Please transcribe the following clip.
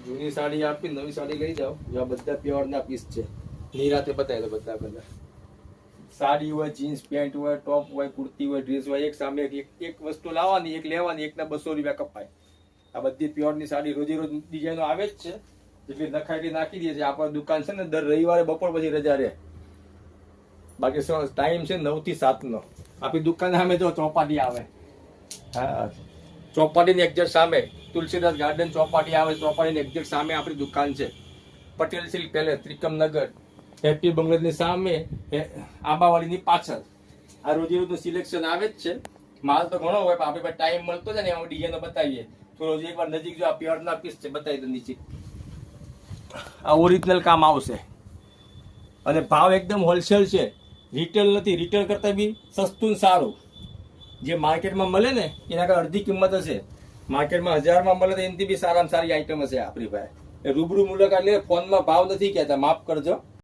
જૂની સાડી આપી નવી સાડી લઈ જાઓ. જો આ બધા પ્યોર ના પીસ છે. નિરાતે બતાવી દો બધા બધા. સાડી હોય, જીન્સ પેન્ટ હોય, ટોપ હોય, કુર્તી હોય, ડ્રેસ હોય, એક સામે એક વસ્તુ લાવવાની, એક લેવાની, એકના 200 રૂપિયા કપાય. આ બધી પ્યોરની સાડી રોજે રોજ ડિઝાઇનો આવે જ છે. જેટલી નખાય એટલી નાખી દે છે. આપણા દુકાન છે ને દર રવિવારે બપોર પછી રજા રહે. બાકી ટાઈમ છે 9 થી 7 નો. આપણી દુકાન સામે જો ચોપાટી આવે. હા, ચોપાટીની એક્ઝેક્ટ સામે તુલસીદાસ ગાર્ડન ચોપાટી આવે. ચોપાટીની એક્ઝેક્ટ સામે આપણી દુકાન છે. પટેલ સિલ્ક પેલેસ, ત્રિકમનગર, હેપી બંગલોની સામે, આંબાવાડીની પાછળ. આ રોજે રોજનું સિલેક્શન આવે જ છે. માલ તો ઘણો હોય પણ આપણે ટાઈમ મળતો છે ને એમાં ડિઝાઇનો બતાવીએ. તો રોજ એકવાર નજીક જો આ પ્યોરના પીસ છે બતાવી દો નીચે. આ ઓરિજિનલ કામ આવશે અને ભાવ એકદમ હોલસેલ છે. રિટેલ નથી. રિટેલ કરતા બી સસ્તું ને સારું. જે માર્કેટમાં મળે ને એના કરતાં અડધી કિંમત હશે. માર્કેટમાં 1000માં મળે તો એનાથી બી સારામાં સારી આઈટમ હશે આપણી પાસે. રૂબરૂ મુલાકાત લે. ફોનમાં ભાવ નથી કહેતા, માફ કરજો.